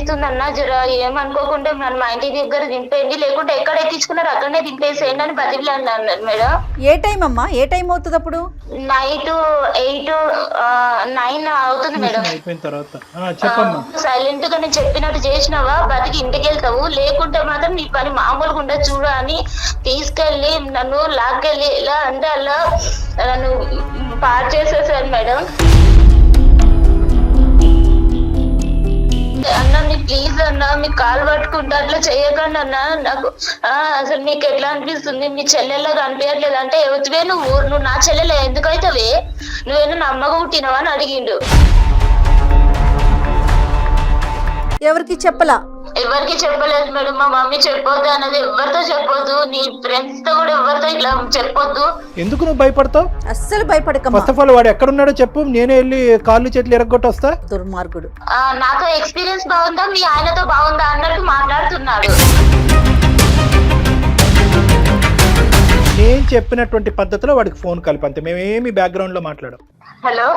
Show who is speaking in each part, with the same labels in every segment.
Speaker 1: అవుతుందన్న, జర ఏమనుకోకుండా మన మా ఇంటి దగ్గర దింపేయండి, లేకుంటే ఎక్కడ ఎక్కించుకున్నారు అక్కడనే దింపేసేయండి అని బదిలీ అన్నారు మేడం.
Speaker 2: ఏ టైం అమ్మా, ఏ టైం అవుతుంది అప్పుడు?
Speaker 1: నైట్ 8, 9 అవుతుంది మేడం.
Speaker 3: అయిపోయిన తర్వాత చెప్పమ్మా.
Speaker 1: సైలెంట్ గా నేను చెప్పినట్టు చేసినావా బతికి ఇంటికి వెళ్తావు, లేకుంటే మాత్రం నీ పని మామూలుగా ఉండదు చూడు అని తీసుకెళ్లి నన్ను లాక్కెళ్ళి ఇలా అంటే అలా నన్ను పాడు చేసేసారు మేడం. అన్న నీ ప్లీజ్ అన్న, మీకు కాలు పట్టుకుంటా అట్లా చేయకండి అన్న. నాకు అసలు నీకు ఎట్లా అనిపిస్తుంది, మీ చెల్లెల్లాగా అనిపించట్లేదు అంటే, ఎవరివే నువ్వు నా చెల్లెలే ఎందుకైతేవే, నువ్వేనా నా అమ్మగా పుట్టినవా అని అడిగిండు.
Speaker 2: ఎవరికి చెప్పలా?
Speaker 1: ఎవరికి చెప్పలేదు మేడం. మా మమ్మీ చెప్పొద్దు అన్నది, ఎవరితో చెప్పొద్దు, నీ ఫ్రెండ్స్ తో కూడా ఎవరితో ఇట్లా చెప్పొద్దు.
Speaker 3: ఎందుకు నువ్వు భయపడతావు?
Speaker 2: అస్సలు భయపడకమ్మా.
Speaker 3: ఫస్ట్ ఆఫ్ ఆల్ వాడు ఎక్కడున్నాడో చెప్పు, నేనే వెళ్ళి కాళ్ళు చేతులు ఎరగొట్టి వస్తా.
Speaker 2: దుర్మార్గుడు.
Speaker 1: నాతో ఎక్స్పీరియన్స్ బాగుందా, మీ ఆయనతో బాగుందా అన్నట్టు మాట్లాడుతున్నాడు.
Speaker 3: నేను చెప్పినటువంటి పద్ధతిలో వాడికి ఫోన్ కలిపి, అంతే, మేమేమి బ్యాక్గ్రౌండ్ లో మాట్లాడాం.
Speaker 1: హలో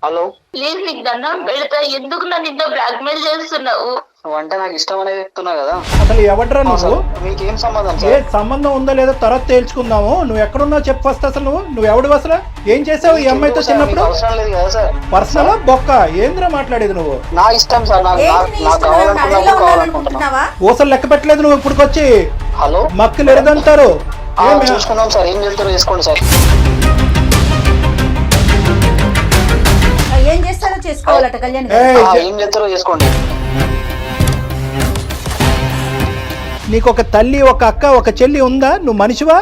Speaker 4: హలో,
Speaker 1: ప్లీజ్ నీకు దండం పెడతా, ఎందుకు నన్ను ఇంత బ్లాక్ మెయిల్ చేస్తున్నావు?
Speaker 4: అంటే నాకు ఇష్టం అనేది చెప్తున్నా కదా.
Speaker 3: అసలు ఎవడ్రా నువ్వు?
Speaker 4: మీకేం సంబంధం
Speaker 3: ఏ సంబంధం ఉందో లేదో తర్వాత తేల్చుకుందాము. నువ్వు ఎక్కడున్నావు చెప్పు ఫస్ట్. అసలు నువ్వు ఎవడు అసలు? ఏం చేసావు ఈ అమ్మాయితో చిన్నప్పుడు?
Speaker 4: అవసరం లేదు కదా సార్.
Speaker 3: పర్సనల్ బొక్క ఏంద్రా మాట్లాడేది నువ్వు?
Speaker 4: నా ఇష్టం సార్, నాకు కావాలనుకుంటున్నా.
Speaker 3: ఊసలు లెక్క పెట్టలేదు నువ్వు ఇప్పుడు వచ్చి.
Speaker 4: హలో,
Speaker 3: మక్కులు ఎరదంటారు.
Speaker 4: చూసుకుందాం సార్, ఏం చేస్తారో చేసుకోండి సార్.
Speaker 2: ఏం చేస్తారో చేసుకోవాలట కళ్యాణ్.
Speaker 4: ఏం చేస్తారో చేసుకోండి.
Speaker 3: నీకు ఒక తల్లి, ఒక అక్క, ఒక చెల్లి ఉందా? నువ్వు మనిషివా?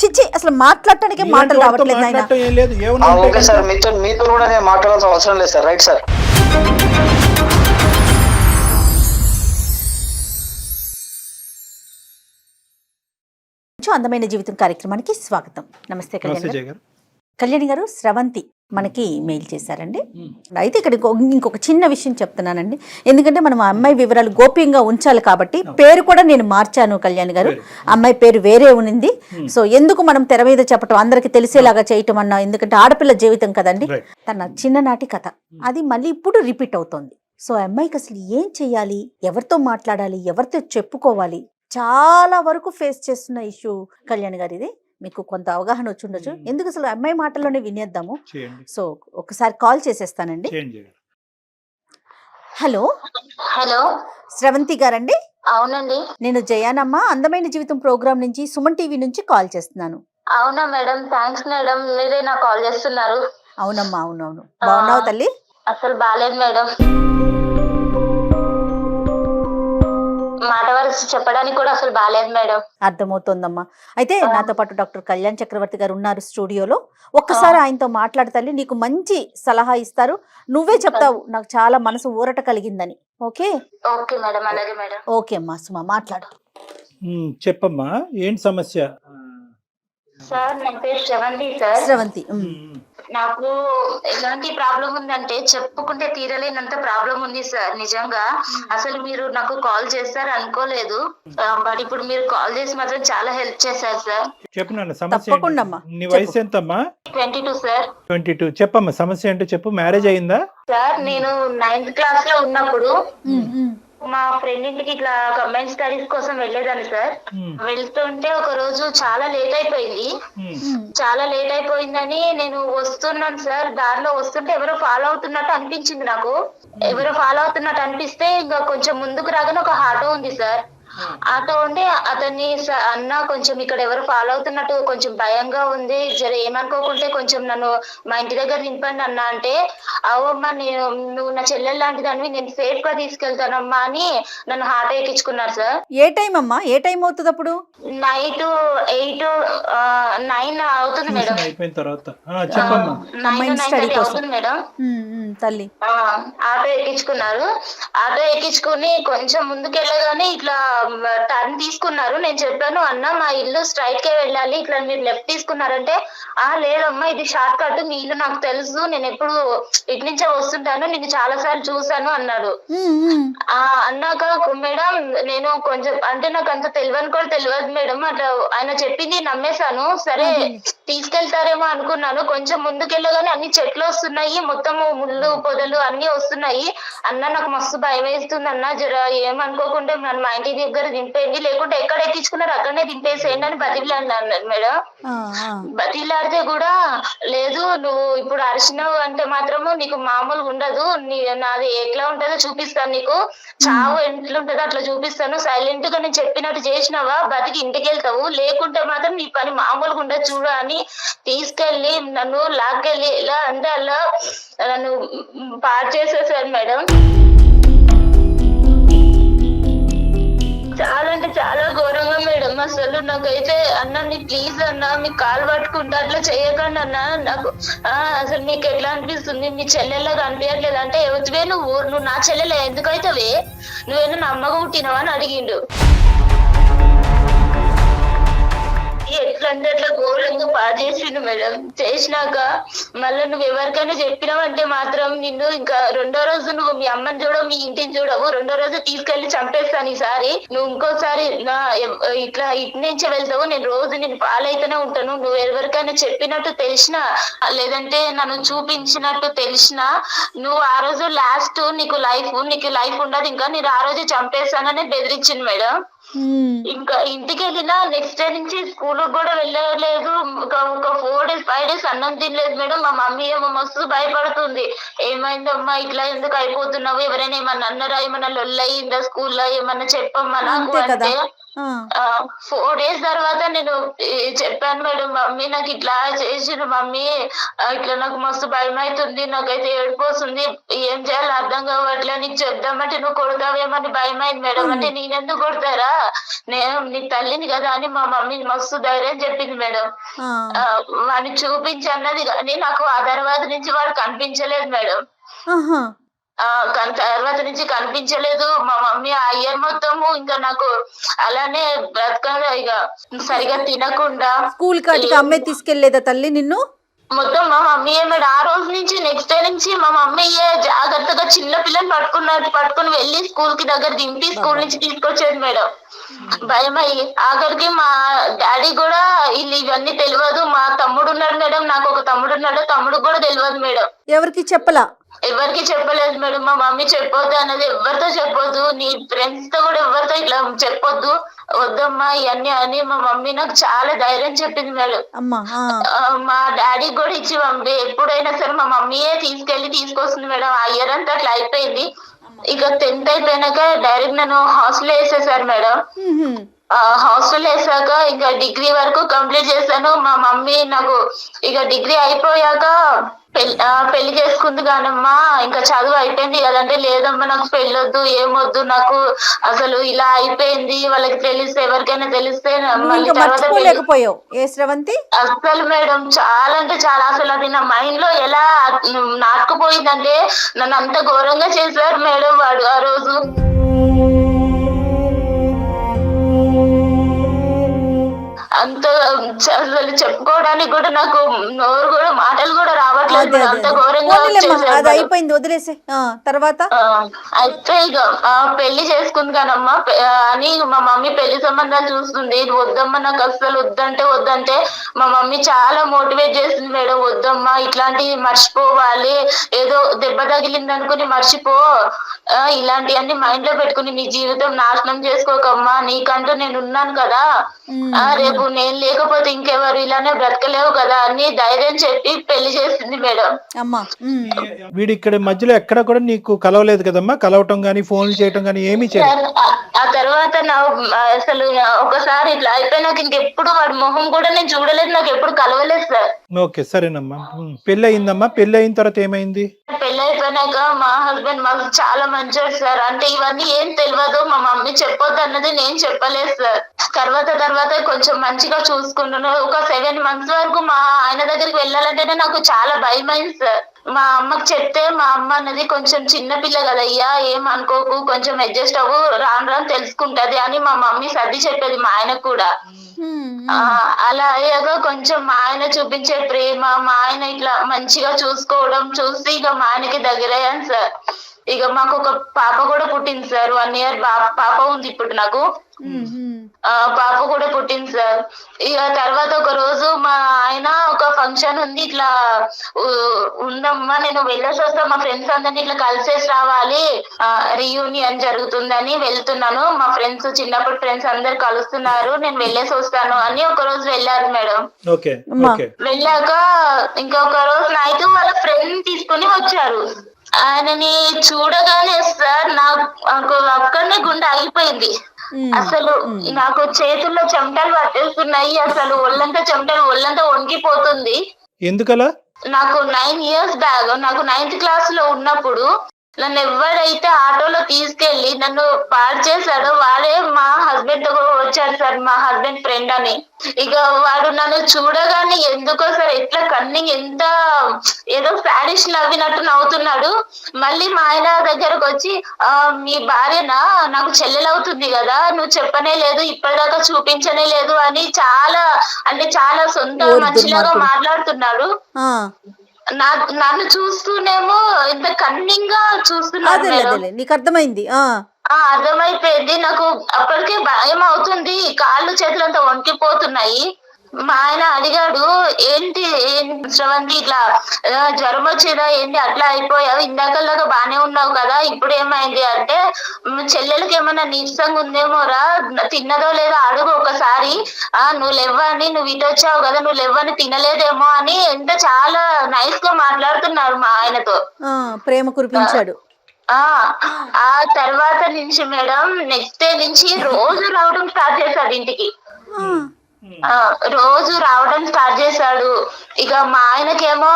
Speaker 2: చిచ్చి, అసలు మాట్లాడటానికి మాటలు రావట్లేదు ఆయన.
Speaker 3: ఏం లేదు.
Speaker 4: ఓకే సార్, మీతో కూడా నేను మాట్లాడాల్సిన అవసరం లేదు సార్. Right sir.
Speaker 2: అందమైన జీవితం కార్యక్రమానికి స్వాగతం. నమస్తే కళ్యాణ్ గారు. కళ్యాణి గారు, స్రవంతి మనకి మెయిల్ చేశారండి. అయితే ఇక్కడ ఇంకొక చిన్న విషయం చెప్తున్నానండి, ఎందుకంటే మనం ఆ అమ్మాయి వివరాలు గోప్యంగా ఉంచాలి కాబట్టి పేరు కూడా నేను మార్చాను కళ్యాణ్ గారు. అమ్మాయి పేరు వేరే ఉంది. సో ఎందుకు మనం తెర మీద చెప్పటం, అందరికి తెలిసేలాగా చేయటం అన్నా, ఎందుకంటే ఆడపిల్ల జీవితం కదండి. తన చిన్ననాటి కథ అది మళ్ళీ ఇప్పుడు రిపీట్ అవుతోంది. సో ఆ అమ్మాయికి అసలు ఏం చెయ్యాలి, ఎవరితో మాట్లాడాలి, ఎవరితో చెప్పుకోవాలి, చాలా వరకు ఫేస్ చేస్తున్న ఇష్యూ కళ్యాణ్ గారు. ఇది మీకు కొంత అవగాహన వచ్చి ఉండొచ్చు. ఎందుకు అసలు అమ్మాయి మాటల్లోనే వినేద్దాము. సో ఒకసారి కాల్ చేసేస్తానండి. హలో.
Speaker 1: హలో,
Speaker 2: స్రవంతి గారండి?
Speaker 1: అవునండి.
Speaker 2: నేను జయానమ్మ, అందమైన జీవితం ప్రోగ్రామ్ నుంచి, సుమన్ టీవీ నుంచి కాల్ చేస్తున్నాను.
Speaker 1: అవునా మేడం, థ్యాంక్స్ మేడం, మీరే నాకు కాల్ చేస్తున్నారు.
Speaker 2: అవునమ్మా, అవునవును. బాగున్నావు తల్లి?
Speaker 1: అసలు బాలేదు మేడం, మాట వరుస చెప్పడానికి కూడా అసలు బాలేదు మేడం.
Speaker 2: అర్థమవుతోందమ్మా. అయితే నాతో పాటు డాక్టర్ కళ్యాణ్ చక్రవర్తి గారు ఉన్నారు స్టూడియోలో. ఒక్కసారి ఆయనతో మాట్లాడు తల్లి, నీకు మంచి సలహా ఇస్తారు. నువ్వే చెప్తావు నాకు చాలా మనసు ఊరట కలిగిందని. ఓకే?
Speaker 1: ఓకే మేడం, అలాగే మేడం.
Speaker 2: ఓకే అమ్మా, సుమా మాట్లాడు.
Speaker 3: చెప్పమ్మా, ఏంటి సమస్య?
Speaker 1: సార్ నా పేరు శ్రవంతి సార్.
Speaker 2: శ్రవంతి,
Speaker 1: నాకు ఎలాంటి ప్రాబ్లం ఉందంటే చెప్పుకుంటే తీరలేనంత ప్రాబ్లం ఉంది సార్. నిజంగా అసలు మీరు నాకు కాల్ చేస్తారు అనుకోలేదు, బట్ ఇప్పుడు మీరు కాల్ చేసి మాత్రం చాలా హెల్ప్ చేశారు సార్.
Speaker 3: చెప్పు నాన్న, సమస్య
Speaker 2: తప్పకుండా అమ్మా.
Speaker 3: నీ వయసు ఎంతమ్మా?
Speaker 1: 22 సార్.
Speaker 3: 22. చెప్పమ్మా, సమస్య ఏంటో చెప్పు. మ్యారేజ్ అయిందా?
Speaker 1: సార్ నేను 9th క్లాస్ లో ఉన్నప్పుడు మా ఫ్రెండ్ ఇంటికి ఇట్లా కంబైన్ స్టడీస్ కోసం వెళ్ళేదాన్ని సార్. వెళ్తుంటే ఒక రోజు చాలా లేట్ అయిపోయింది. చాలా లేట్ అయిపోయిందని నేను వస్తున్నాను సార్. దారిలో వస్తుంటే ఎవరో ఫాలో అవుతున్నట్టు అనిపించింది నాకు. ఎవరో ఫాలో అవుతున్నట్టు అనిపిస్తే ఇంకా కొంచెం ముందుకు రాగానే ఒక ఆటో ఉంది సార్. ఆటో ఉంటే అతన్ని అన్న కొంచెం ఇక్కడ ఎవరు ఫాలో అవుతున్నట్టు కొంచెం భయంగా ఉంది, జర ఏమనుకోకుంటే కొంచెం నన్ను మా ఇంటి దగ్గర నింపండి అన్న అంటే, అవమ్మా నువ్వు నా చెల్లెలు లాంటిదాన్ని, నేను సేఫ్ గా తీసుకెళ్తానమ్మా అని నన్ను ఆటో ఎక్కించుకున్నారు సార్.
Speaker 2: ఏ టైం అమ్మా, ఏ టైం అవుతుంది అప్పుడు?
Speaker 1: నైట్ 8, 9 అవుతుంది మేడం.
Speaker 3: అయిపోయిన తర్వాత
Speaker 1: 9 అవుతుంది మేడం.
Speaker 2: తల్లి
Speaker 1: ఆటో ఎక్కించుకున్నారు. ఆటో ఎక్కించుకుని కొంచెం ముందుకెళ్ళగానే ఇట్లా టర్న్ తీసుకున్నారు. నేను చెప్పాను, అన్న మా ఇల్లు స్ట్రైట్ కే వెళ్ళాలి, ఇట్లా మీరు లెఫ్ట్ తీసుకున్నారంటే లేదమ్మా ఇది షార్ట్ కట్, మీ ఇల్లు నాకు తెలుసు, నేను ఎప్పుడు ఇటు నుంచే వస్తుంటాను, నేను చాలా సార్లు చూసాను అన్నాడు. అన్నాక మేడం నేను కొంచెం అంటే నాకు అంత తెలియని కూడా తెలియదు మేడం, అట్లా ఆయన చెప్పింది నమ్మేశాను. సరే తీసుకెళ్తారేమో అనుకున్నాను. కొంచెం ముందుకెళ్ళగానే అన్ని చెట్లు వస్తున్నాయి, మొత్తము ముళ్ళు పొదలు అన్ని వస్తున్నాయి. అన్న నాకు మస్తు భయం వేస్తుంది అన్న, జర ఏమనుకోకుండా నన్ను మా ఇంటి దగ్గర దింపేయండి, లేకుంటే ఎక్కడ ఎక్కించుకున్నారు అక్కడనే దింపేసేయండి అని బతిలాడినా అన్నాడు మేడం. బతిలాడితే కూడా లేదు, నువ్వు ఇప్పుడు అరిచినావు అంటే మాత్రము నీకు మామూలుగా ఉండదు, నాది ఎట్లా ఉంటుందో చూపిస్తాను, నీకు చావు ఎట్లుంటుందో అట్లా చూపిస్తాను, సైలెంట్ గా నేను చెప్పినట్టు చేసినావా బతికి ఇంటికి వెళ్తావు, లేకుంటే మాత్రం నీ పని మామూలుగా ఉండదు చూడు అని తీసుకెళ్లి నన్ను లాక్కెళ్ళి ఎలా అంటే అలా నన్ను పాడు చేసేసారు మేడం. చాలా అంటే చాలా ఘోరంగా మేడం. అసలు నాకైతే అన్న నీ ప్లీజ్ అన్న మీ కాలు పట్టుకుంటా అట్లా చేయకండి అన్న, నాకు అసలు నీకు ఎట్లా అనిపిస్తుంది, మీ చెల్లెల్లాగా అనిపించట్లేదు అంటే, ఎవరివే నువ్వు నా చెల్లెలే ఎందుకైతేవే, నువ్వేనా నా అమ్మగా పుట్టినవా అని అడిగిండు. ఎట్లా అంటే అట్లా ఘోరంగా పాడు చేసిండు మేడం. చేసినాక మళ్ళీ నువ్వు ఎవరికైనా చెప్పినావంటే మాత్రం నిన్ను ఇంకా రెండో రోజు నువ్వు మీ అమ్మని చూడవు, మీ ఇంటిని చూడవు, రెండో రోజు తీసుకెళ్లి చంపేస్తాను. ఈసారి నువ్వు ఇంకోసారి ఇట్లా ఇటు నుంచే వెళ్తావు, నేను రోజు నేను పాలైతేనే ఉంటాను, నువ్వు ఎవరికైనా చెప్పినట్టు తెలిసినా లేదంటే నన్ను చూపించినట్టు తెలిసినా నువ్వు ఆ రోజు లాస్ట్ నీకు లైఫ్ ఉండదు, ఇంకా నేను ఆ రోజు చంపేస్తానని బెదిరించింది మేడం. ఇంకా ఇంటికి వెళ్ళినా నెక్స్ట్ డే నుంచి స్కూల్ కూడా వెళ్ళలేదు, ఒక 4 days 5 days అన్నం తినలేదు మేడం. మా మమ్మీ ఏమో మస్తు భయపడుతుంది, ఏమైందమ్మా ఇట్లా ఎందుకు అయిపోతున్నావు, ఎవరైనా ఏమన్నా అన్నారా, ఏమన్నా లొల్లయిందా స్కూల్లో, ఏమన్నా చెప్పమ్మా నాకు అంటే 4 days తర్వాత నేను చెప్పాను మేడం, మమ్మీ నాకు ఇట్లా చేసిన మమ్మీ, ఇట్లా నాకు మస్తు భయం అవుతుంది, నాకైతే ఏడిపోతుంది, ఏం చేయాలో అర్థం కావట్లే, నీకు చెప్దామంటే నువ్వు కొడతావేమని భయం అయింది మేడం. అంటే నేనెందుకు కొడతారా, నేను నీ తల్లిని కదా అని మా మమ్మీ మస్తు ధైర్యం చెప్పింది మేడం. వాడిని చూపించి అన్నది కానీ నాకు ఆ తర్వాత నుంచి వాడు కనిపించలేదు మేడం. తర్వాత నుంచి కనిపించలేదు. మా మమ్మీ ఆ ఇయర్ మొత్తము ఇంకా నాకు అలానే బ్రతకగా ఇక సరిగా తినకుండా.
Speaker 2: స్కూల్ కాటికి అమ్మాయి తీసుకెళ్లేదా తల్లి నిన్ను?
Speaker 1: మొత్తం మా మమ్మీ మేడం ఆ రోజు నుంచి నెక్స్ట్ డే నుంచి మా మమ్మీ జాగ్రత్తగా చిన్న పిల్లలు పట్టుకుని వెళ్ళి స్కూల్ కి దగ్గర దింపి స్కూల్ నుంచి తీసుకొచ్చేది మేడం. భయం అయ్యి ఆఖరికి మా డాడీ కూడా ఇవన్నీ తెలియదు. మా తమ్ముడు ఉన్నాడు మేడం, నాకు ఒక తమ్ముడు ఉన్నాడు, తమ్ముడు కూడా తెలియదు మేడం.
Speaker 2: ఎవరికి చెప్పలా?
Speaker 1: ఎవరికి చెప్పలేదు మేడం. మా మమ్మీ చెప్పొద్దు అన్నది, ఎవరితో చెప్పొద్దు, నీ ఫ్రెండ్స్ తో కూడా ఎవరితో ఇట్లా చెప్పొద్దు, వద్దమ్మా ఇవన్నీ అని మా మమ్మీ నాకు చాలా ధైర్యం చెప్పింది మేడం. మా డాడీ కూడా ఇచ్చి పంపి ఎప్పుడైనా సరే మా మమ్మీయే తీసుకొస్తుంది మేడం. ఆ ఇయర్ అంతా అట్లా అయిపోయింది. ఇక 10th అయిపోయినాక డైరెక్ట్ నన్ను హాస్టల్ వేసేసారు మేడం. హాస్టల్ వేసాక ఇంకా డిగ్రీ వరకు కంప్లీట్ చేశాను. మా మమ్మీ నాకు ఇక డిగ్రీ అయిపోయాక పెళ్లి చేసుకుంది కానమ్మా, ఇంకా చదువు అయిపోయింది కదంటే, లేదమ్మా నాకు పెళ్ళొద్దు, ఏమొద్దు, నాకు అసలు ఇలా అయిపోయింది, వాళ్ళకి తెలిస్తే ఎవరికైనా తెలిస్తే మళ్ళీ తర్వాత అసలు మేడం చాలా అంటే చాలా అసలు అది నా మైండ్ లో ఎలా నాటుకుపోయిందంటే నన్ను అంత ఘోరంగా చేశారు మేడం వాడు ఆ రోజు. అంత అసలు చెప్పుకోవడానికి కూడా నాకు నోరు కూడా మాటలు కూడా రావట్లేదు, అంత ఘోరంగా
Speaker 2: వదిలేసే. తర్వాత
Speaker 1: అయితే ఇక పెళ్లి చేసుకుంది కానమ్మా అని మా మమ్మీ పెళ్లి సంబంధాలు చూస్తుంది. వద్దమ్మా నాకు అసలు వద్దంటే మా మమ్మీ చాలా మోటివేట్ చేసింది మేడం. వద్దమ్మా ఇట్లాంటివి మర్చిపోవాలి, ఏదో దెబ్బ తగిలింది అనుకుని మర్చిపో, ఇలాంటివన్నీ మైండ్ లో పెట్టుకుని నీ జీవితం నాశనం చేసుకోకమ్మా, నీకంటూ నేను ఉన్నాను కదా, రేపు నేను లేకపోతే ఇంకెవరు ఇలానే బ్రతకలేవు కదా అని ధైర్యం చెప్పి పెళ్లి చేసింది మేడం.
Speaker 3: వీడి ఇక్కడ మధ్యలో ఎక్కడ కూడా నీకు కలవలేదు కదమ్మా? కలవటం గానీ ఫోన్లు చేయటం గానీ ఏమీ చేయలేదు?
Speaker 1: ఆ తర్వాత అసలు ఒకసారి ఇట్లా అయిపోయినాక ఇంకెప్పుడు వాడి మొహం కూడా నేను చూడలేదు, నాకు ఎప్పుడు కలవలేదు సార్.
Speaker 3: ఓకే సరేనమ్మా. పెళ్లి అయిందమ్మా, పెళ్లి అయిన తర్వాత ఏమైంది?
Speaker 1: పెళ్లి అయిపోయినాక మా హస్బెండ్ మాకు చాలా మంచోడు సార్. అంటే ఇవన్నీ ఏం తెలియదు, మా మమ్మీ చెప్పొద్దు అన్నది నేను చెప్పలేదు సార్. తర్వాత కొంచెం మంచిగా చూసుకుంటున్నాను. ఒక 7 months వరకు మా ఆయన దగ్గరికి వెళ్ళాలంటేనే నాకు చాలా భయం అయింది సార్. మా అమ్మకి చెప్తే మా అమ్మ అన్నది కొంచెం చిన్న పిల్ల కదయ్యా, ఏం అనుకోకు, కొంచెం అడ్జస్ట్ అవ్వు, రాను రాను తెలుసుకుంటది అని మా మమ్మీ సర్ది చెప్పేది మా ఆయనకు కూడా. అలా అయ్యాక కొంచెం మా ఆయన చూపించే ప్రేమ, మా ఆయన ఇట్లా మంచిగా చూసుకోవడం చూసి ఇక మా ఆయనకి దగ్గరయ్యాను సార్. ఇక మాకు ఒక పాప కూడా పుట్టింది సార్, 1 year పాప ఉంది ఇప్పుడు నాకు. పాప కూడా పుట్టింది సార్. ఇక తర్వాత ఒక రోజు మా ఆయన ఒక ఫంక్షన్ ఉంది, ఇట్లా ఉందమ్మా నేను వెళ్ళేసి వస్తా, మా ఫ్రెండ్స్ అందరినీ ఇట్లా కలిసేసి రావాలి, రీయూనియన్ జరుగుతుందని వెళ్తున్నాను, మా ఫ్రెండ్స్ చిన్నప్పుడు ఫ్రెండ్స్ అందరు కలుస్తున్నారు, నేను వెళ్ళేసి వస్తాను అని ఒక రోజు వెళ్ళారు మేడం. వెళ్ళాక ఇంకొక రోజు నైట్ వాళ్ళ ఫ్రెండ్ తీసుకుని వచ్చారు. ఆయనని చూడగానే సార్ నాకు అక్కడనే గుండె ఆగిపోయింది. అసలు నాకు చేతుల్లో చెమటలు పట్టేస్తున్నాయి, అసలు ఒళ్ళంతా వణికిపోతుంది.
Speaker 3: ఎందుకలా?
Speaker 1: నాకు 9 years బ్యాక్, నాకు 9th క్లాస్ లో ఉన్నప్పుడు నన్ను ఎవరైతే ఆటోలో తీసుకెళ్లి నన్ను పాడు చేశాడో వాడే మా హస్బెండ్ తో వచ్చాడు సార్, మా హస్బెండ్ ఫ్రెండ్ అని. ఇక వాడు నన్ను చూడగానే ఎందుకో సార్ ఎట్లా కన్నింగ్, ఎంత ఏదో సాడిష్ నవ్వినట్టు నవ్వుతున్నాడు. మళ్ళీ మా ఆయన దగ్గరకు వచ్చి, మీ భార్యనా, నాకు చెల్లెలవుతుంది కదా, నువ్వు చెప్పనే లేదు, ఇప్పటిదాకా చూపించనే లేదు అని చాలా సొంత మనిషిలాగా మాట్లాడుతున్నాడు. నన్ను చూస్తూనేమో ఇంత కన్నింగ్ గా చూస్తున్నాడు.
Speaker 2: నీకు అర్థమైంది?
Speaker 1: అర్థమైపోయింది. నాకు అప్పటికే భయం అవుతుంది, కాళ్ళు చేతులు అంతా వణికిపోతున్నాయి. మా ఆయన అడిగాడు, ఏంటి శ్రవంతి ఇట్లా జ్వరం వచ్చిందా ఏంటి, అట్లా అయిపోయావు, ఇందాకలాగా బానే ఉన్నావు కదా, ఇప్పుడు ఏమైంది అంటే, చెల్లెలకి ఏమన్నా నీరసంగా ఉందేమోరా, తిన్నదో లేదో అడుగు ఒకసారి, నువ్వు లేవ్వని, నువ్వు ఇటు వచ్చావు కదా, నువ్వు లేవ్వని తినలేదేమో అని ఎంత చాలా నైస్ గా మాట్లాడుతున్నారు మా ఆయనతో.
Speaker 2: ప్రేమ కురిపించాడు.
Speaker 1: ఆ తర్వాత నుంచి మేడం నెక్స్ట్ డే నుంచి రోజు రావడం స్టార్ట్ చేశాడు ఇంటికి. రోజు రావడం స్టార్ట్ చేశాడు. ఇక మా ఆయనకేమో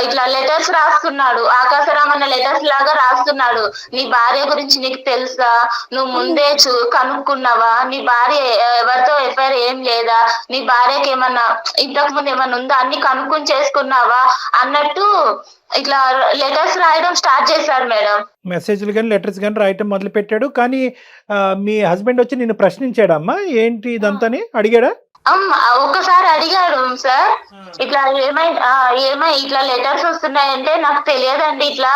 Speaker 1: ఇట్లా లెటర్స్ రాస్తున్నాడు, ఆకాశరామన్న లెటర్స్ లాగా రాస్తున్నాడు. నీ భార్య గురించి నీకు తెలుసా, నువ్వు ముందే కనుక్కున్నావా, నీ భార్య ఎవరితో ఎఫ్ఐఆర్ ఏం లేదా, నీ భార్యకి ఏమన్నా ఇంతకు ముందు ఏమన్నా ఉందా అన్ని కనుక్కుని చేసుకున్నావా అన్నట్టు ఇట్లా లెటర్స్ రాయడం స్టార్ట్ చేశాడు మేడం.
Speaker 3: మెసేజ్లు కానీ లెటర్స్ కానీ రాయటం మొదలు పెట్టాడు. కానీ మీ హస్బెండ్ వచ్చి నిన్ను ప్రశ్నించాడమ్మా, ఏంటి ఇదంతాని అడిగాడా?
Speaker 1: ఒక్కసారి అడిగాడు సార్, ఇట్లా ఏమై ఇట్లా లెటర్స్ వస్తున్నాయంటే, నాకు తెలియదండి, ఇట్లా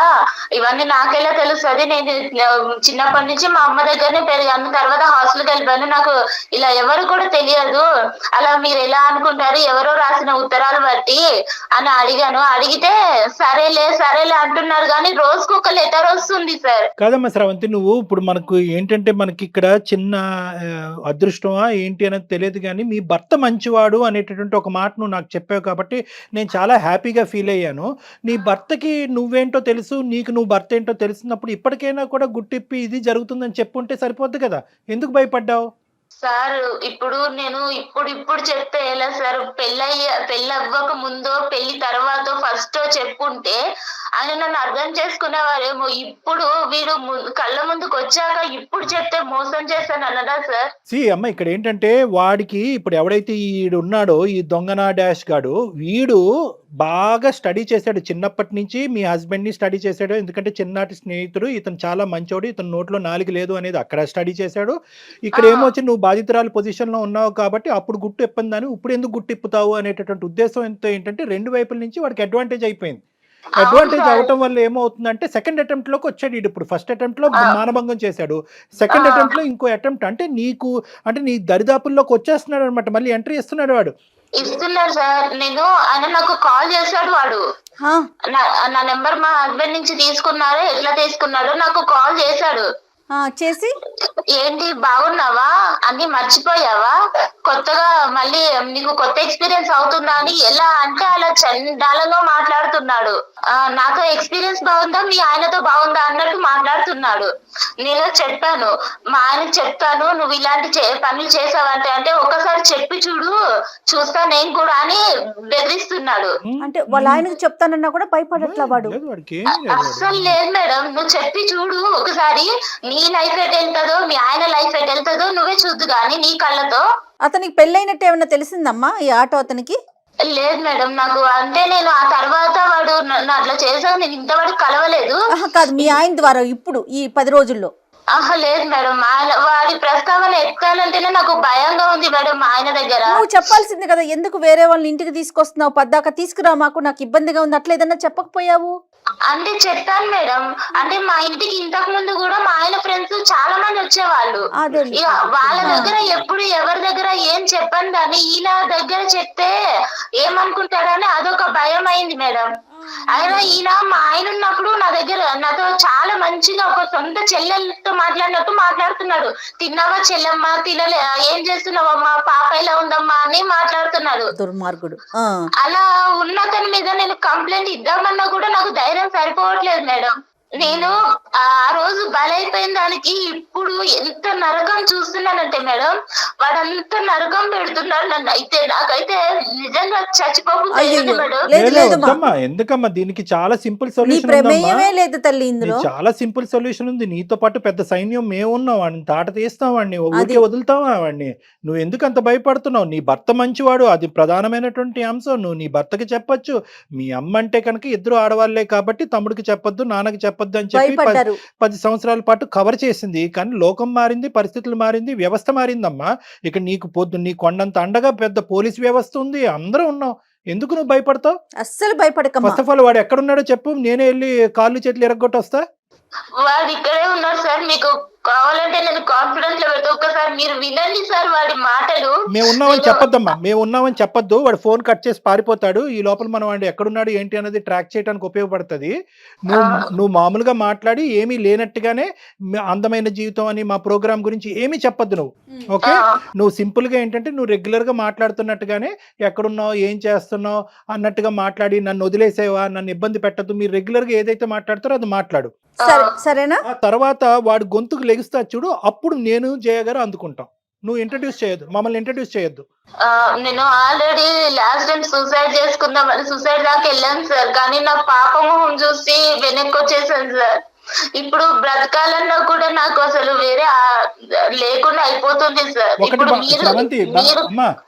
Speaker 1: ఇవన్నీ నాకెలా తెలుస్తుంది, నేను చిన్నప్పటి నుంచి మా అమ్మ దగ్గరనే పెరిగాను, తర్వాత హాస్టల్కి వెళ్ళిపోయాను, నాకు ఇలా ఎవరు కూడా తెలియదు, అలా మీరు ఎలా అనుకుంటారు, ఎవరో రాసిన ఉత్తరాలు బట్టి అని అడిగాను. అడిగితే సరేలే అంటున్నారు, కానీ రోజుకు ఒక లెటర్ వస్తుంది సార్.
Speaker 3: కాదమ్మా శ్రవంతి, నువ్వు ఇప్పుడు మనకు ఏంటంటే మనకి ఇక్కడ చిన్న అదృష్టమా ఏంటి అనేది తెలియదు, కానీ మీ భర్త మంచివాడు అనేటటువంటి ఒక మాట నువ్వు నాకు చెప్పావు కాబట్టి నేను చాలా హ్యాపీగా ఫీల్ అయ్యాను. నీ భర్తకి నువ్వేంటో తెలుసు, నీకు నువ్వు భర్త ఏంటో తెలిసినప్పుడు ఇప్పటికైనా కూడా గుట్టిప్పి ఇది జరుగుతుందని చెప్పుంటే సరిపోద్ది కదా, ఎందుకు భయపడ్డావు?
Speaker 1: సార్ ఇప్పుడు నేను ఇప్పుడు చెప్తే ఎలా సార్, పెళ్ళి అవ్వక ముందో పెళ్లి తర్వాత ఫస్ట్ చెప్పుంటే ఆయన నన్ను అర్థం చేసుకునేవారేమో. ఇప్పుడు వీడు కళ్ళ ముందుకు వచ్చాక ఇప్పుడు చెప్తే మోసం చేస్తాను అన్నదా సార్?
Speaker 3: అమ్మ ఇక్కడ ఏంటంటే వాడికి ఇప్పుడు ఎవడైతే ఈడు ఉన్నాడో ఈ దొంగనా డాష్ గాడు, వీడు బాగా స్టడీ చేశాడు చిన్నప్పటి నుంచి, మీ హస్బెండ్ని స్టడీ చేశాడు, ఎందుకంటే చిన్ననాటి స్నేహితుడు, ఇతను చాలా మంచోడు, ఇతను నోట్లో నాలుగు లేదు అనేది అక్కడ స్టడీ చేశాడు. ఇక్కడ ఏమొచ్చి నువ్వు బాధితురాలు పొజిషన్లో ఉన్నావు కాబట్టి అప్పుడు గుట్టు ఇప్పందని ఇప్పుడు ఎందుకు గుట్టు ఇప్పుతావు అనేటటువంటి ఉద్దేశం ఎంతో ఏంటంటే రెండు వైపుల నుంచి వాడికి అడ్వాంటేజ్ అయిపోయింది. అడ్వాంటేజ్ అవటం వల్ల ఏమవుతుందంటే సెకండ్ అటెంప్ట్ లోకి వచ్చాడు. ఇప్పుడు ఫస్ట్ అటెంప్ట్ లో మానభంగం చేశాడు, సెకండ్ అటెంప్ట్ లో ఇంకో అటెంప్ట్ అంటే నీ దరిదాపుల్లోకి వచ్చేస్తున్నాడు అనమాట, మళ్ళీ ఎంట్రీ ఇస్తున్నాడు వాడు.
Speaker 1: ఇస్తున్నారు సార్. ఆయన నాకు కాల్ చేశాడు, వాడు నా నెంబర్ మా హస్బెండ్ నుంచి తీసుకున్నారో ఎట్లా తీసుకున్నాడో నాకు కాల్ చేశాడు.
Speaker 2: చేసి
Speaker 1: ఏంటి బాగున్నావా, అన్ని మర్చిపోయావా, కొత్తగా మళ్ళీ నీకు కొత్త ఎక్స్పీరియన్స్ అవుతుందా అని ఎలా అంటే అలా చండాలంగా మాట్లాడుతున్నాడు. నాతో ఎక్స్పీరియన్స్ బాగుందా, మీ ఆయనతో బాగుందా అన్నట్టు మాట్లాడుతున్నాడు. నేను చెప్పాను, మా ఆయనకు చెప్తాను నువ్వు ఇలాంటి పనులు చేసావంటే, అంటే ఒకసారి చెప్పి చూస్తా నేను కూడా అని బెదిరిస్తున్నాడు.
Speaker 2: అంటే వాళ్ళ ఆయనకు చెప్తానన్నా కూడా భయపడట్లా వాడు?
Speaker 1: అస్సలు లేదు మేడం, నువ్వు చెప్పి చూడు ఒకసారి, నీ లైఫ్ ఎట్ వెళ్తుందో మీ ఆయన లైఫ్ ఎట్ వెళ్తుందో నువ్వే చూద్దు కానీ నీ కళ్ళతో.
Speaker 2: అతనికి పెళ్ళైనట్టు ఏమన్నా తెలిసిందమ్మా ఈ ఆటో అతనికి?
Speaker 1: లేదు మేడం నాకు, అంటే నేను ఆ తర్వాత వాడు అట్లా చేసావు, నేను ఇంతవరకు కలవలేదు.
Speaker 2: కాదు, మీ ఆయన ద్వారా ఇప్పుడు ఈ 10 రోజుల్లో?
Speaker 1: లేదు మేడం, వాడి ప్రస్తావన ఎత్తాలంటేనే నాకు భయంగా ఉంది మేడం. మా ఆయన దగ్గర
Speaker 2: నువ్వు చెప్పాల్సింది కదా, ఎందుకు వేరే వాళ్ళని ఇంటికి తీసుకొస్తున్నావు? పద్దాక తీసుకురా, మాకు నాకు ఇబ్బందిగా ఉంది, అట్లా ఏదన్నా చెప్పకపోయావు?
Speaker 1: అంటే చెప్పాను మేడం. అంటే మా ఇంటికి ఇంతకు ముందు కూడా మా ఆయన ఫ్రెండ్స్ చాలా మంది వచ్చేవాళ్ళు. ఇక వాళ్ళ దగ్గర ఎప్పుడు ఎవరి దగ్గర ఏం చెప్పండి కానీ ఈయన దగ్గర చెప్తే ఏమనుకుంటాడని అదొక భయం అయింది మేడం. అయినా ఈయన మా ఆయన ఉన్నప్పుడు నా దగ్గర నాతో చాలా మంచిగా ఒక సొంత చెల్లెలతో మాట్లాడినట్టు మాట్లాడుతున్నాడు. తిన్నావా చెల్లెమ్మ, తినలే, ఏం చేస్తున్నావమ్మా, పాప ఎలా ఉందమ్మా అని మాట్లాడుతున్నాడు.
Speaker 2: దుర్మార్గుడు.
Speaker 1: అలా ఉన్న అతని మీద నేను కంప్లైంట్ ఇద్దామన్నా కూడా నాకు ధైర్యం సరిపోవట్లేదు మేడం. నేను ఆ రోజు బలైపోయిన దానికి ఇప్పుడు ఎంత నరకం చూస్తున్నానంటే మేడం, వాడంత నరకం పెడుతున్నాడు నన్ను. అయితే నాకైతే నిజంగా చచ్చిపోతుంది మేడం.
Speaker 3: ఎందుకమ్మా, దీనికి చాలా సింపుల్ సొల్యూషన్
Speaker 2: లేదు తల్లి, ఇందులో
Speaker 3: చాలా సింపుల్ సొల్యూషన్ ఉంది. నీతో పాటు పెద్ద సైన్యం మేము ఉన్నాం, వాడిని తాట తీస్తాం, వాడిని ఊరికే వదులుతావా? వాడిని నువ్వు ఎందుకు అంత భయపడుతున్నావు? నీ భర్త మంచివాడు, అది ప్రధానమైనటువంటి అంశం. నువ్వు నీ భర్తకి చెప్పొచ్చు. మీ అమ్మ అంటే కనుక ఇద్దరు ఆడవాళ్లే కాబట్టి తమ్ముడికి చెప్పొద్దు, నాన్నకి చెప్పొద్దు అని చెప్పి 10 సంవత్సరాల పాటు కవర్ చేసింది. కానీ లోకం మారింది, పరిస్థితులు మారింది, వ్యవస్థ మారిందమ్మా. ఇక నీకు నీ కొండంత అండగా పెద్ద పోలీస్ వ్యవస్థ ఉంది, అందరూ ఉన్నాం. ఎందుకు నువ్వు భయపడతావు?
Speaker 2: అస్సలు భయపడక.
Speaker 3: ఫస్ట్ ఆఫ్ ఆల్ వాడు ఎక్కడున్నాడో చెప్పు, నేనే వెళ్ళి కాళ్ళు చేతులు ఎరగొట్టి వస్తా.
Speaker 1: వాడు ఇక్కడే ఉన్నాడు సార్, మీకు కావాలంటే నేను కాన్ఫిడెన్స్ లో పెడతా, ఒక్కసారి మీరు వినండి సార్ వాడి మాటలు.
Speaker 3: మేము ఉన్నామని చెప్పొద్దమ్మా, మేము ఉన్నామని చెప్పొద్దు. వాడు ఫోన్ కట్ చేసి పారిపోతాడు. ఈ లోపల మనం వాడు ఎక్కడున్నాడు ఏంటి అనేది ట్రాక్ చేయడానికి ఉపయోగపడుతుంది. నువ్వు మామూలుగా మాట్లాడి ఏమీ లేనట్టుగానే అందమైన జీవితం అని మా ప్రోగ్రామ్ గురించి ఏమీ చెప్పొద్దు నువ్వు. ఓకే, నువ్వు సింపుల్ గా ఏంటంటే నువ్వు రెగ్యులర్ గా మాట్లాడుతున్నట్టుగానే ఎక్కడున్నావు, ఏం చేస్తున్నావు అన్నట్టుగా మాట్లాడి నన్ను వదిలేసేవా, నన్ను ఇబ్బంది పెట్టద్దు, మీరు రెగ్యులర్ గా ఏదైతే మాట్లాడతారో అది మాట్లాడు.
Speaker 2: సరేనా?
Speaker 3: ఆ తర్వాత వాడు గొంతుకు లెగుస్తా చూడు, అప్పుడు నేను జయ గారు అందుకుంటాం. నువ్వు ఇంట్రడ్యూస్ చేయొద్దు, మమ్మల్ని ఇంట్రడ్యూస్ చేయొద్దు.
Speaker 1: నేను ఆల్రెడీ లాస్ట్ టైం సూసైడ్ చేసుకుందామని సూసైడ్ దాకా వెళ్ళాను సార్, కానీ నా పాప మొహం చూసి వెనక్కి వచ్చేసాను సార్. ఇప్పుడు బ్రతకాలన్నా కూడా నాకు అసలు వేరే లేకుండా అయిపోతుంది సార్.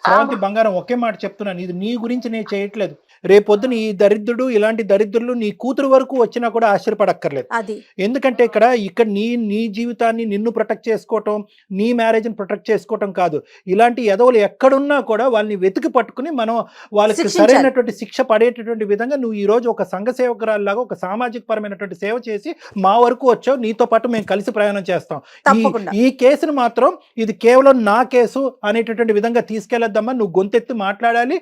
Speaker 3: శ్రవంతి బంగారం, ఒకే మాట చెప్తున్నాను, ఇది నీ గురించి నేను చేయట్లేదు. రేపొద్దున ఈ దరిద్రుడు, ఇలాంటి దరిద్రులు నీ కూతురు వరకు వచ్చినా కూడా ఆశ్చర్యపడక్కర్లేదు. ఎందుకంటే ఇక్కడ నీ జీవితాన్ని నిన్ను ప్రొటెక్ట్ చేసుకోవటం, నీ మ్యారేజ్ని ప్రొటెక్ట్ చేసుకోవటం కాదు. ఇలాంటి ఎదవలు ఎక్కడున్నా కూడా వాళ్ళని వెతికి పట్టుకుని మనం వాళ్ళకి సరైనటువంటి శిక్ష పడేటటువంటి విధంగా నువ్వు ఈ రోజు ఒక సంఘ సేవకురాల్లాగా ఒక సామాజిక పరమైనటువంటి సేవ చేసి మా వరకు వచ్చావు. నీతో పాటు మేము కలిసి ప్రయాణం చేస్తాం. ఈ కేసును మాత్రం ఇది కేవలం నా కేసు అనేటటువంటి విధంగా తీసుకెళ్లొద్దమ్మా. నువ్వు గొంతెత్తి మాట్లాడాలి.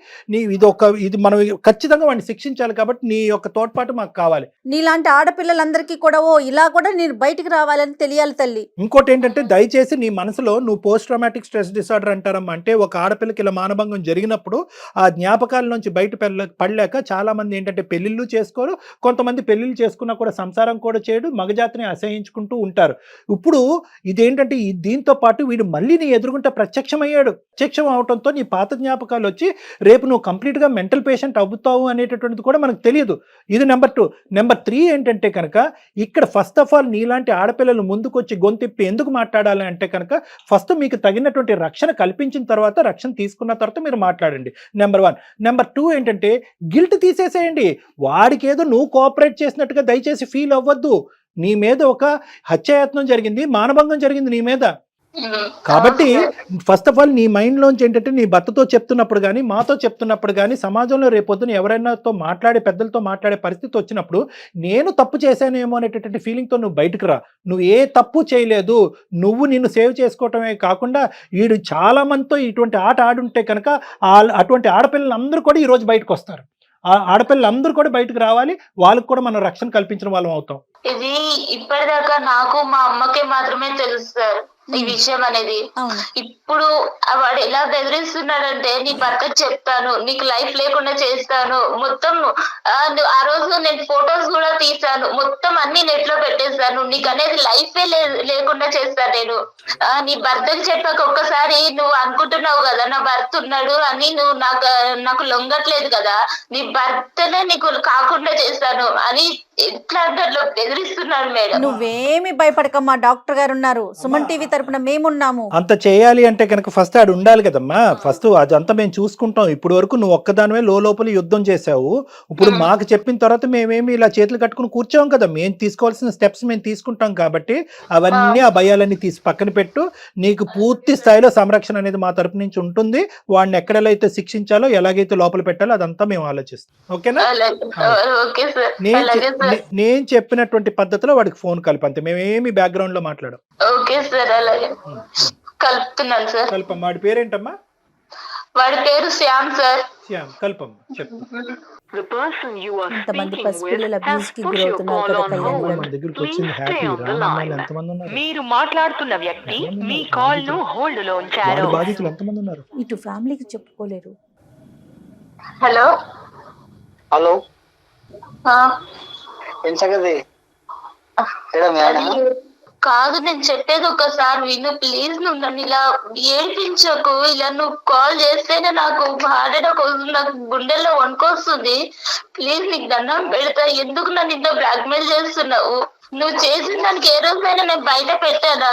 Speaker 3: ఇది మనం ఖచ్చితంగా వాడిని శిక్షించాలి. కాబట్టి నీ యొక్క తోడ్పాటు మాకు కావాలి.
Speaker 2: నీలాంటి ఆడపిల్లలందరికీ కూడా ఇలా కూడా నేను బయటికి రావాలని తెలియాలి తల్లి.
Speaker 3: ఇంకోటి ఏంటంటే దయచేసి నీ మనసులో నువ్వు పోస్ట్ ట్రామాటిక్ స్ట్రెస్ డిసార్డర్ అంటారమ్మా. అంటే ఒక ఆడపిల్లకి ఇలా మానభంగం జరిగినప్పుడు ఆ జ్ఞాపకాల నుంచి బయట పడలేక చాలా మంది ఏంటంటే పెళ్లిళ్ళు చేసుకోరు, కొంతమంది పెళ్లిళ్ళు చేసుకున్నా కూడా సంసారం కూడా చేయడు, మగజాతిని అసహించుకుంటూ ఉంటారు. ఇప్పుడు ఇదేంటంటే దీంతో పాటు వీడు మళ్ళీ నీ ఎదురుగుంటే ప్రత్యక్షమయ్యాడు. ప్రత్యక్షం అవడంతో నీ పాత జ్ఞాపకాలు వచ్చి రేపు నువ్వు కంప్లీట్ గా మెంటల్ పేషెంట్ అవుతావు అనేటటువంటిది కూడా మనకు తెలియదు. ఇది నెంబర్ 2. నెంబర్ 3 ఏంటంటే కనుక ఇక్కడ ఫస్ట్ ఆఫ్ ఆల్ నీలాంటి ఆడపిల్లలు ముందుకొచ్చి గొంతిప్పి ఎందుకు మాట్లాడాలి అంటే కనుక ఫస్ట్ మీకు తగినటువంటి రక్షణ కల్పించిన తర్వాత, రక్షణ తీసుకున్న తర్వాత మీరు మాట్లాడండి. నెంబర్ 1. నెంబర్ 2 ఏంటంటే గిల్ట్ తీసేసేయండి. వాడికి ఏదో నువ్వు కోఆపరేట్ చేసినట్టుగా దయచేసి ఫీల్ అవ్వద్దు. నీ మీద ఒక హత్యాయత్నం జరిగింది, మానభంగం జరిగింది నీ మీద. కాబట్టి ఫస్ట్ ఆఫ్ ఆల్ నీ మైండ్ లోంచి ఏంటంటే నీ భర్తతో చెప్తున్నప్పుడు కానీ, మాతో చెప్తున్నప్పుడు కానీ, సమాజంలో రేపొద్దున ఎవరైనాతో మాట్లాడే పెద్దలతో మాట్లాడే పరిస్థితి వచ్చినప్పుడు నేను తప్పు చేశానేమో అనేటటువంటి ఫీలింగ్తో నువ్వు బయటకు రా. నువ్వు ఏ తప్పు చేయలేదు. నువ్వు నిన్ను సేవ్ చేసుకోవటమే కాకుండా వీడు చాలా మందితో ఇటువంటి ఆట ఆడుంటే కనుక అటువంటి ఆడపిల్లలందరూ కూడా ఈరోజు బయటకు వస్తారు. ఆ ఆడపిల్లలందరూ కూడా బయటకు రావాలి. వాళ్ళకు కూడా మనం రక్షణ కల్పించిన వాళ్ళం అవుతాం.
Speaker 1: ఇది ఇప్పటిదాకా నాకు మా అమ్మకే మాత్రమే తెలుసు సార్ ఈ విషయం అనేది. ఇప్పుడు వాడు ఎలా బెదిరిస్తున్నాడంటే, నీ భర్తకు చెప్తాను, నీకు లైఫ్ లేకుండా చేస్తాను, మొత్తం ఆ రోజు నేను ఫొటోస్ కూడా తీసాను, మొత్తం అన్ని నెట్ లో పెట్టేస్తాను, నీకు అనేది లైఫే లేకుండా చేస్తాను నేను. నీ భర్తకు చెప్పాక ఒక్కసారి నువ్వు అనుకుంటున్నావు కదా నా భర్త ఉన్నాడు అని, నువ్వు నాకు లొంగట్లేదు కదా, నీ భర్తనే నీకు కాకుండా చేస్తాను అని ఎట్లా దాంట్లో బెదిరిస్తున్నాడు మేడం.
Speaker 2: నువ్వేమి భయపడకమ్మా, డాక్టర్ గారు ఉన్నారు, సుమన్ టీవీ తరపున మేమున్నాము.
Speaker 3: అంత చేయాలి అంటే కనుక ఫస్ట్ ఆడు ఉండాలి కదమ్మా. ఫస్ట్ అదంతా మేము చూసుకుంటాం. ఇప్పుడు వరకు నువ్వు ఒక్కదానివే లోపల యుద్ధం చేసావు. ఇప్పుడు మాకు చెప్పిన తర్వాత మేమేమి ఇలా చేతులు కట్టుకుని కూర్చోం కదా. మేము తీసుకోవాల్సిన స్టెప్స్ మేము తీసుకుంటాం కాబట్టి అవన్నీ ఆ భయాలన్నీ తీసి పక్కన పెట్టు. నీకు పూర్తి స్థాయిలో సంరక్షణ అనేది మా తరపు నుంచి ఉంటుంది. వాడిని ఎక్కడైతే శిక్షించాలో ఎలాగైతే లోపల పెట్టాలో అదంతా మేము ఆలోచిస్తాం. ఓకేనా?
Speaker 1: Okay sir.
Speaker 3: నేను చెప్పినటువంటి పద్ధతిలో వాడికి ఫోన్ కలిపి అంతే. మేమేమి బ్యాక్గ్రౌండ్ లో మాట్లాడం.
Speaker 1: ఓకే సార్, అలాగే కలుపుతున్నాను సార్.
Speaker 3: కల్పమ్మ. వాడి పేరేంటమ్మా?
Speaker 1: వాడి పేరు శ్యామ్ సార్.
Speaker 3: శ్యామ్. కల్పమ్మ చెప్పు.
Speaker 2: ఇంతమంది పసిపిల్లల అబ్యూస్ కి గురవుతున్నారు కదా కళ్యాణి గారు.
Speaker 3: మన దగ్గరికి వచ్చింది హ్యాపీ రామమ్మాయిలు ఎంతమంది ఉన్నారు?
Speaker 5: మీరు మాట్లాడుతున్న వ్యక్తి మీ కాల్ ను హోల్డ్ లో ఉంచారు.
Speaker 3: వాడి బాధితులు ఎంతమంది ఉన్నారు?
Speaker 2: ఇటు ఫ్యామిలీకి చెప్పుకోలేరు.
Speaker 1: హలో
Speaker 4: హలో ఏం సంగతి?
Speaker 1: కాదు, నేను చెప్పేది ఒకసారి విను ప్లీజ్. నువ్వు నన్ను ఇలా ఏడిపించకు. ఇలా నువ్వు కాల్ చేస్తేనే నాకు హార్ట్ అటాక్ వస్తుంది, నాకు గుండెల్లో వణుకొస్తుంది. ప్లీజ్ నీకు దండం పెడతా. ఎందుకు నన్ను ఇంత బ్లాక్మెయిల్ చేస్తున్నావు? నువ్వు చేసిన దానికి ఏ రోజైనా నేను బయట పెట్టానా?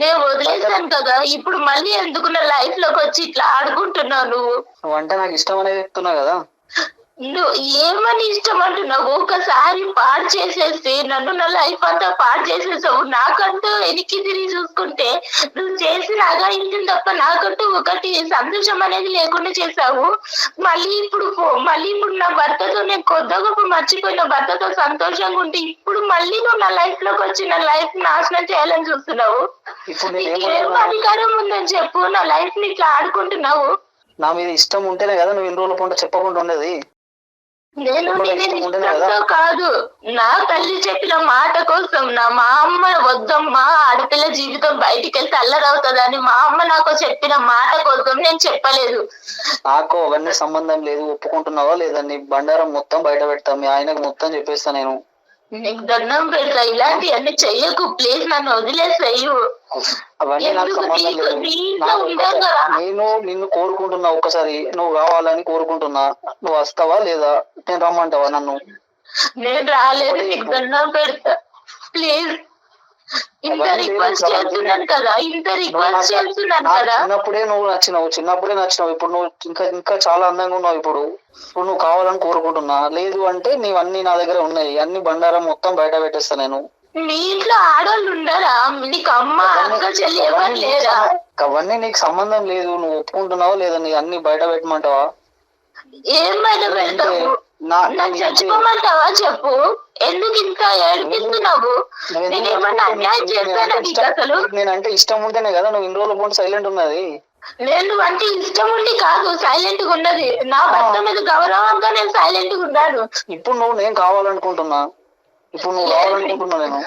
Speaker 1: నేను వదిలేసాను కదా. ఇప్పుడు మళ్ళీ ఎందుకు నా లైఫ్ లోకి వచ్చి ఇట్లా ఆడుకుంటున్నావు?
Speaker 4: నువ్వు అంటే నాకు ఇష్టం అనేది చెప్తున్నా కదా.
Speaker 1: నువ్వు ఏమని ఇష్టం అంటున్నావు? ఒకసారి పాడు చేసేసి నన్ను నా లైఫ్ అంతా పాడు చేసేసావు. నాకంటూ వెనక్కి తిరిగి చూసుకుంటే నువ్వు చేసిన అగాయించిన తప్ప నాకంటూ ఒకటి సంతోషం అనేది లేకుండా చేసావు. మళ్ళీ ఇప్పుడు నా భర్తతో నేను కొద్ది గొప్ప మర్చిపోయిన భర్తతో సంతోషంగా ఉంటే ఇప్పుడు మళ్ళీ నువ్వు నా లైఫ్ లోకి వచ్చి నా లైఫ్ నాశనం చేయాలని చూస్తున్నావు. ఏం అధికారం ఉందని చెప్పు నా లైఫ్ ని ఇట్లా ఆడుకుంటున్నావు?
Speaker 4: నా మీద ఇష్టం ఉంటేనే కదా నువ్వు ఇన్ని రోజుల పంట చెప్పకుండా ఉండేది.
Speaker 1: నేను ఇష్టంతో కాదు, నా తల్లి చెప్పిన మాట కోసం. మా అమ్మ వద్దమ్మా ఆడపిల్ల జీవితం బయటికి వెళ్తే అల్లరవుతుందని మా అమ్మ నాకు చెప్పిన మాట కోసం నేను చెప్పలేదు.
Speaker 4: నాకు అవన్నీ సంబంధం లేదు. ఒప్పుకుంటున్నావా లేదా? నీ బండారం మొత్తం బయట పెడతా. మీ ఆయనకు మొత్తం చెప్పేస్తా. నేను
Speaker 1: నీకు దండం పెడతా. ఇలాంటివన్నీ చెయ్యకు ప్లీజ్. నన్ను వదిలేసాయి.
Speaker 4: అవన్నీ నాకు సంబంధం లేదు. నేను నిన్ను కోరుకుంటున్నా. ఒక్కసారి నువ్వు కావాలని కోరుకుంటున్నా. నువ్వు వస్తావా లేదా? నేను రమ్మంటావా నన్ను?
Speaker 1: నేను రాలేదు. నీకు దండం పెడతా ప్లీజ్. ఇంత రిక్వెస్ట్ చేస్తున్నాను కదా.
Speaker 4: చిన్నప్పుడే నువ్వు నచ్చినావు. ఇప్పుడు నువ్వు ఇంకా చాలా అందంగా ఉన్నావు. ఇప్పుడు నువ్వు కావాలని కోరుకుంటున్నా. లేదు అంటే నీవన్నీ నా దగ్గర ఉన్నాయి. అన్ని బండారం మొత్తం బయట పెట్టేస్తా నేను.
Speaker 1: మీ ఇంట్లో ఆడవాళ్ళు ఉండరా? నీకు అమ్మ అక్క చెల్లి ఎవరు లేరా?
Speaker 4: అవన్నీ నీకు సంబంధం లేదు. నువ్వు ఒప్పుకుంటున్నావా లేదా? నీ అన్ని బయట పెట్టమంటావా?
Speaker 1: ఏం బయట పెడతావు? చచ్చిపోమంటావా చెప్పు. ఎందుకు ఇంత ఏడిపిస్తున్నావు? నేనేమన్నా అన్యాయం చేస్తానా నీకు? అసలు
Speaker 4: నేనంటే ఇష్టం ఉంటేనే కదా నువ్వు ఇన్ని రోజుల పాటు సైలెంట్ ఉన్నది.
Speaker 1: నేను అంటే ఇష్టం ఉండి కాదు సైలెంట్ గా ఉన్నది. నా భర్త మీద గౌరవంగా నేను సైలెంట్ గా ఉన్నాను.
Speaker 4: ఇప్పుడు నేను కావాలనుకుంటున్నా. నేను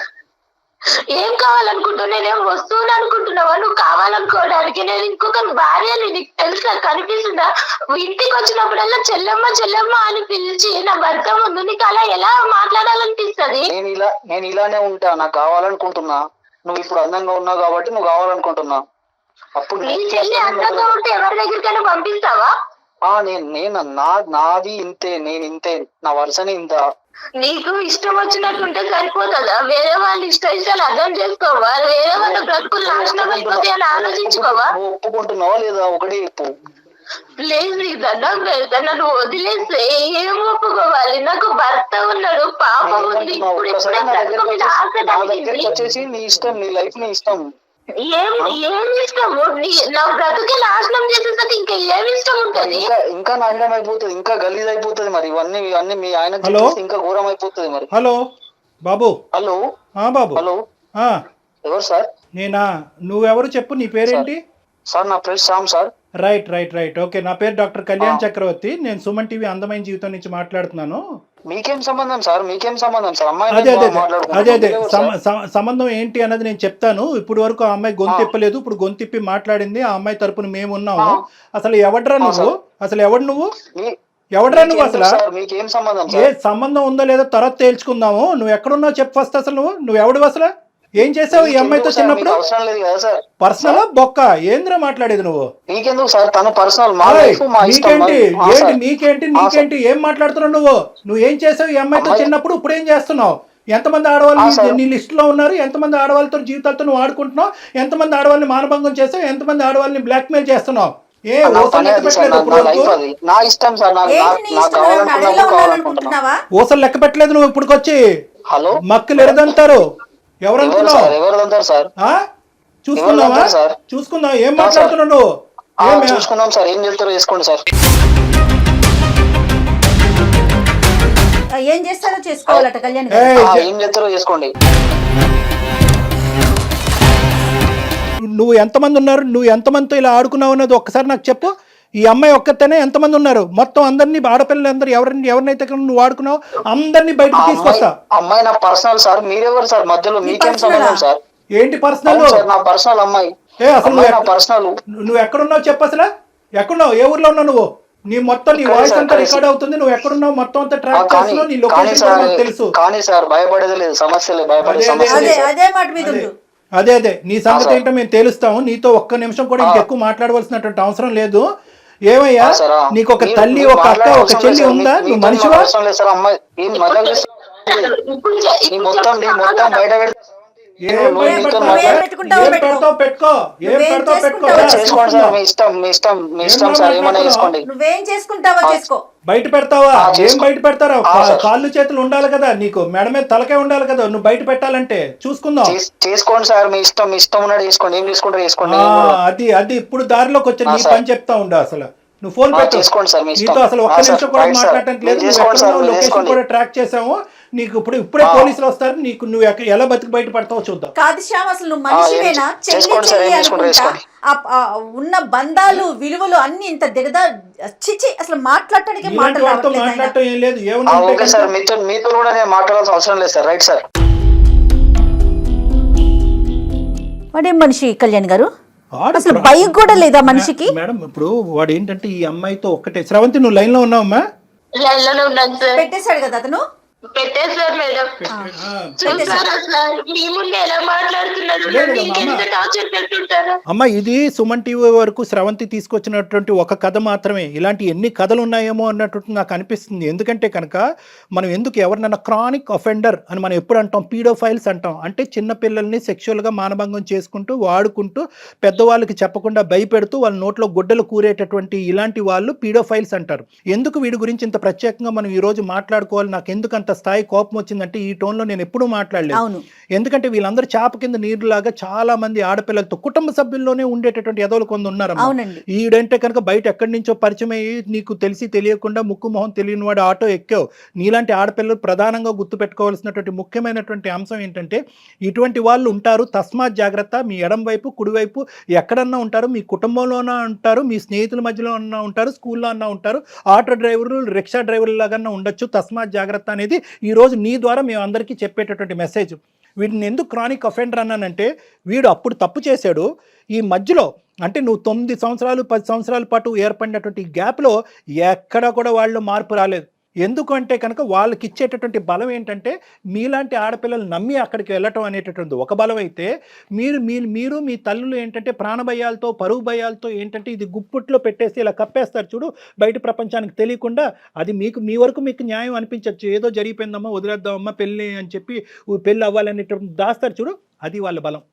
Speaker 1: ఏం కావాలనుకుంటున్నా? నేనేం వస్తువులు అనుకుంటున్నావా నువ్వు కావాలనుకోవడానికి? నేను ఇంకొక భార్యని నీకు తెలుసా? కనిపిస్తుందా? ఇంటికి వచ్చినప్పుడల్లా చెల్లమ్మ అని పిలిచి నా భర్త ముందు నీకు అలా ఎలా మాట్లాడాలనిపిస్తుంది?
Speaker 4: నేను ఇలానే ఉంటా. నాకు కావాలనుకుంటున్నా. నువ్వు ఇప్పుడు అందంగా ఉన్నావు కాబట్టి నువ్వు కావాలనుకుంటున్నా. అప్పుడు
Speaker 1: నీ చెల్లి అందంగా ఉంటే ఎవరి దగ్గరికైనా పంపిస్తావా?
Speaker 4: నాది ఇంతే. నేను ఇంతే. నా వరుసనే ఇంత.
Speaker 1: నీకు ఇష్టం వచ్చినట్టుంటే సరిపోతుందా? వేరే వాళ్ళు ఇష్టాలు అర్థం చేసుకోవా? వేరే వాళ్ళ బ్రతుకులు నాశనం అయిపోతే అని ఆలోచించుకోవా?
Speaker 4: ఒప్పుకుంటున్నావా లేదా? ఒకటి చెప్పు
Speaker 1: ప్లీజ్. నీకు దండం పెడతా. నన్ను వదిలేస్తే ఏం ఒప్పుకోవాలి? నాకు భర్త ఉన్నాడు, పాపం ఉంది.
Speaker 4: వచ్చేసి నీ ఇష్టం, నీ లైఫ్ నీ ఇష్టం.
Speaker 1: ఏం ఇష్టము? నా బ్రతుకే నాశనం చేసేసరికి ఇంకా ఏమి ఇష్టం ఉంటుంది?
Speaker 4: ఇంకా నాశనం అయిపోతుంది. ఇంకా గలీజ్ అయిపోతుంది. మరి ఇవన్నీ మీ ఆయన ఇంకా ఘోరం అయిపోతుంది. మరి
Speaker 3: హలో బాబు.
Speaker 4: హలో
Speaker 3: బాబు.
Speaker 4: హలో ఎవరు సార్?
Speaker 3: నేనా? నువ్వెవరు చెప్పు. నీ పేరేంటి?
Speaker 4: సార్ నా పేరు శ్యామ్ సార్.
Speaker 3: రైట్. ఓకే. నా పేరు డాక్టర్ కళ్యాణ్ చక్రవర్తి. నేను సుమన్ టీవీ అందమైన జీవితం నుంచి మాట్లాడుతున్నాను.
Speaker 4: మీకేం సంబంధం సార్? అమ్మాయి
Speaker 3: అదే సంబంధం ఏంటి అన్నది నేను చెప్తాను. ఇప్పుడు వరకు ఆ అమ్మాయి గొంతిప్పలేదు. ఇప్పుడు గొంతిప్పి మాట్లాడింది. ఆ అమ్మాయి తరపున మేము ఉన్నాము. అసలు ఎవడ్రా నువ్వు? ఎవడు నువ్వు? అసలు
Speaker 4: మీకేం సంబంధం?
Speaker 3: ఏ సంబంధం ఉందో లేదో తర్వాత తేల్చుకుందాము. నువ్వు ఎక్కడున్నావు చెప్పు ఫస్ట్. అసలు నువ్వు ఎవడు? అసలు ఏం చేసావు ఈ అమ్మాయితో చిన్నప్పుడు?
Speaker 4: అవసరం లేదు కదా సార్.
Speaker 3: పర్సనల్ బొక్క ఏంద్రా మాట్లాడేది నువ్వు?
Speaker 4: నీకెందుకు సార్? తన పర్సనల్, మా లైఫ్ మా ఇష్టం.
Speaker 3: నీకేంటి ఏం మాట్లాడుతున్నావు నువ్వు? నువ్వు ఏం చేసావు ఈ అమ్మాయితో చిన్నప్పుడు? ఇప్పుడు ఏం చేస్తున్నావు? ఎంతమంది ఆడవాళ్ళు నీ లిస్ట్ లో ఉన్నారు? ఎంతమంది ఆడవాళ్ళతో జీవితాలతో నువ్వు ఆడుకుంటున్నావు? ఎంతమంది ఆడవాళ్ళని మానభంగం చేసావు? ఎంతమంది ఆడవాళ్ళని బ్లాక్మెయిల్ చేస్తున్నావు?
Speaker 4: నా ఇష్టం సార్.
Speaker 3: ఊసలు లెక్క పెట్టలేదు నువ్వు ఇప్పుడు వచ్చి.
Speaker 4: హలో,
Speaker 3: మక్కలు ఎరదంటారు. ఎవరంటున్నావు?
Speaker 4: ఎవరు సార్?
Speaker 3: చూసుకున్నావా? చూసుకున్నావు? ఏం మాట్లాడుతున్నావు నువ్వు?
Speaker 4: చూసుకున్నాం సార్. ఏం చెప్తారో చేసుకోండి సార్.
Speaker 2: ఏం చేస్తారో చేసుకోవాలట కళ్యాణ్.
Speaker 4: ఏం చేస్తారో చేసుకోండి.
Speaker 3: నువ్వు ఎంతమంది ఉన్నారు? నువ్వు ఎంతమందితో ఇలా ఆడుకున్నావు అన్నది ఒక్కసారి నాకు చెప్పు. ఈ అమ్మాయి ఒక్కతేనే ఎంతమంది ఉన్నారు? మొత్తం అందరినీ, ఆడపిల్లలందరూ ఎవరినైతే నువ్వు ఆడుకున్నావు అందరినీ బయటకు తీసుకొస్తా.
Speaker 4: అమ్మాయి నా పర్సనల్ సార్. మీరెవరు సార్ మధ్యలో? మీకేం సంబంధం సార్?
Speaker 3: ఏంటి పర్సనల్?
Speaker 4: నా పర్సనల్ అమ్మాయి.
Speaker 3: అసలు
Speaker 4: పర్సనల్.
Speaker 3: నువ్వు ఎక్కడున్నావు చెప్పు. అసలు ఎక్కడున్నావు? ఏ ఊర్లో ఉన్నావు నువ్వు? నీ మొత్తం నీ వాయిస్ అంతా రికార్డ్ అవుతుంది. నువ్వు ఎక్కడున్నావు మొత్తం అంతా ట్రాక్ చేస్తున్నావు. నీ లొకేషన్ తెలుసు.
Speaker 4: కానీ సార్ భయపడేది లేదు. సమస్యలే, భయపడే సమస్య.
Speaker 3: అదే నీ సంగతి ఏంటో మేము తెలుస్తాము. నీతో ఒక్క నిమిషం కూడా ఇంకెక్కువ మాట్లాడవలసినటువంటి అవసరం లేదు. ఏమయ్యా, నీకు ఒక తల్లి, ఒక అక్క, ఒక చెల్లి ఉందా? నువ్వు మనిషివా?
Speaker 4: మొత్తం బయట
Speaker 3: బయట పెడతావా? ఏం బయట పెడతారా? కాళ్ళు చేతులు ఉండాలి కదా నీకు, మెడ మీద తలకే ఉండాలి కదా నువ్వు బయట పెట్టాలంటే. చూసుకుందాం.
Speaker 4: చేసుకోండి సార్, మీ ఇష్టం. ఇష్టం ఉన్నాడు చేసుకోండి. ఏం చేసుకుంటారు చేసుకోండి.
Speaker 3: అది ఇప్పుడు దారిలోకి వచ్చి నీ పని చెప్తా ఉండు. అసలు నువ్వు ఫోన్
Speaker 4: చేసుకోండి సార్.
Speaker 3: నీతో అసలు ఒక్క నిమిషం కూడా మాట్లాడటానికి లేదు. లొకేషన్ కూడా ట్రాక్ చేసాము. నీకు ఇప్పుడే పోలీసులు వస్తారు. నీకు నువ్వు ఎలా బతికి బయట పడతావో చూద్దాం.
Speaker 2: కాదు శ్యామ్, అసలు నువ్వు మనిషివేనా? ఉన్న బంధాలు, విలువలు అన్ని ఇంత దిగదా? చిచి, అసలు మాట్లాడటానికి
Speaker 3: మాట్లాడటం ఏం లేదు.
Speaker 4: ఓకే సార్, మీతో కూడా నేను మాట్లాడాల్సిన అవసరం లేదు సార్. Right sir.
Speaker 2: వాడేం మనిషి కళ్యాణ్ గారు? అసలు భయం కూడా లేదా మనిషికి?
Speaker 3: మేడం ఇప్పుడు వాడు ఏంటంటే ఈ అమ్మాయితో ఒక్కటే. శ్రవంతి నువ్వు లైన్ లో ఉన్నావమ్మా?
Speaker 1: లైన్ లోనే ఉన్నాను సార్.
Speaker 2: పెట్టేశాడు కదా అతను.
Speaker 1: పెట్టేశారు మేడం.
Speaker 3: అమ్మ ఇది సుమన్ టీవీ వరకు స్రవంతి తీసుకొచ్చినటువంటి ఒక కథ మాత్రమే. ఇలాంటి ఎన్ని కథలు ఉన్నాయేమో అన్నట్టు నాకు అనిపిస్తుంది. ఎందుకంటే కనుక మనం ఎందుకు ఎవరినైనా క్రానిక్ అఫెండర్ అని మనం ఎప్పుడు అంటాం? పీడోఫైల్స్ అంటాం. అంటే చిన్నపిల్లల్ని సెక్షువల్గా మానభంగం చేసుకుంటూ వాడుకుంటూ పెద్దవాళ్ళకి చెప్పకుండా భయపెడుతూ వాళ్ళ నోట్లో గుడ్డలు కూరేటటువంటి ఇలాంటి వాళ్ళు పీడోఫైల్స్ అంటారు. ఎందుకు వీడి గురించి ఇంత ప్రత్యేకంగా మనం ఈ రోజు మాట్లాడుకోవాలి? నాకు ఎందుకు అంత స్థాయి కోపం వచ్చిందంటే ఈ టోన్లో నేను ఎప్పుడూ మాట్లాడలేదు. ఎందుకంటే వీళ్ళందరూ చాప కింద నీరులాగా చాలా మంది ఆడపిల్లలతో కుటుంబ సభ్యుల్లోనే ఉండేటటువంటి ఎదవలు కొంత ఉన్నారు. ఈడంటే కనుక బయట ఎక్కడి నుంచో పరిచయం అయ్యి నీకు తెలిసి తెలియకుండా ముక్కు మొహం తెలియని వాడు ఆటో ఎక్కావు. నీలాంటి ఆడపిల్లలు ప్రధానంగా గుర్తు పెట్టుకోవాల్సినటువంటి ముఖ్యమైనటువంటి అంశం ఏంటంటే ఇటువంటి వాళ్ళు ఉంటారు. తస్మాత్ జాగ్రత్త. మీ ఎడం వైపు కుడివైపు ఎక్కడన్నా ఉంటారు. మీ కుటుంబంలోనే ఉంటారు, మీ స్నేహితుల మధ్యలో అన్నా ఉంటారు, స్కూల్లో అన్నా ఉంటారు, ఆటో డ్రైవర్లు, రిక్షా డ్రైవర్లు లాగా ఉండొచ్చు. తస్మాత్ జాగ్రత్త అనేది ఈరోజు నీ ద్వారా మేము అందరికీ చెప్పేటటువంటి మెసేజ్. వీడిని ఎందుకు క్రానిక్ అఫెండర్ అన్నానంటే వీడు అప్పుడు తప్పు చేశాడు. ఈ మధ్యలో అంటే నువ్వు 9 సంవత్సరాలు 10 సంవత్సరాల పాటు ఏర్పడినటువంటి గ్యాప్లో ఎక్కడ కూడా వాళ్ళు మార్పు రాలేదు. ఎందుకంటే కనుక వాళ్ళకి ఇచ్చేటటువంటి బలం ఏంటంటే మీలాంటి ఆడపిల్లలు నమ్మి అక్కడికి వెళ్ళటం అనేటటువంటి ఒక బలం అయితే మీరు మీ తల్లులు ఏంటంటే ప్రాణభయాలతో, పరువు భయాలతో ఏంటంటే ఇది గుప్పుట్లో పెట్టేసి ఇలా కప్పేస్తారు చూడు, బయట ప్రపంచానికి తెలియకుండా. అది మీ వరకు మీకు న్యాయం అనిపించవచ్చు. ఏదో జరిగిపోయిందమ్మా, వదిలేద్దామమ్మా, పెళ్ళి అని చెప్పి పెళ్ళి అవ్వాలనేటటువంటి దాస్తారు చూడు, అది వాళ్ళ బలం.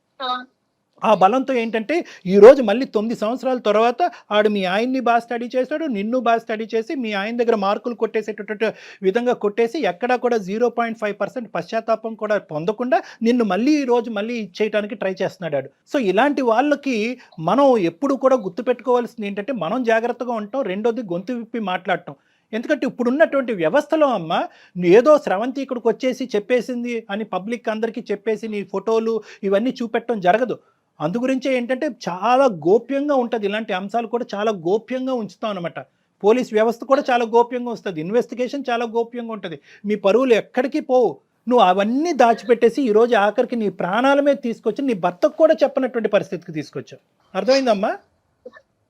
Speaker 3: ఆ బలంతో ఏంటంటే ఈరోజు మళ్ళీ 9 సంవత్సరాల తర్వాత ఆడు మీ ఆయన్ని బాగా స్టడీ చేశాడు, నిన్ను బాగా స్టడీ చేసి మీ ఆయన దగ్గర మార్కులు కొట్టేసేటటువంటి విధంగా కొట్టేసి ఎక్కడా కూడా 0.5% పశ్చాత్తాపం కూడా పొందకుండా నిన్ను మళ్ళీ ఈరోజు మళ్ళీ ఇచ్చేయడానికి ట్రై చేస్తున్నాడు. సో ఇలాంటి వాళ్ళకి మనం ఎప్పుడు కూడా గుర్తుపెట్టుకోవాల్సింది ఏంటంటే మనం జాగ్రత్తగా ఉంటాం. రెండోది గొంతు విప్పి మాట్లాడటం. ఎందుకంటే ఇప్పుడున్నటువంటి వ్యవస్థలో అమ్మ ఏదో స్రవంతి ఇక్కడికి వచ్చేసి చెప్పేసింది అని పబ్లిక్ అందరికీ చెప్పేసి నీ ఫోటోలు ఇవన్నీ చూపెట్టడం జరగదు. అందుగురించే ఏంటంటే చాలా గోప్యంగా ఉంటుంది. ఇలాంటి అంశాలు కూడా చాలా గోప్యంగా ఉంచుతాం అనమాట. పోలీస్ వ్యవస్థ కూడా చాలా గోప్యంగా వస్తుంది. ఇన్వెస్టిగేషన్ చాలా గోప్యంగా ఉంటుంది. మీ పరువులు ఎక్కడికి పోవు. నువ్వు అవన్నీ దాచిపెట్టేసి ఈరోజు ఆఖరికి నీ ప్రాణాల మీద తీసుకొచ్చి నీ భర్తకు కూడా చెప్పనటువంటి పరిస్థితికి తీసుకొచ్చావు. అర్థమైందమ్మా?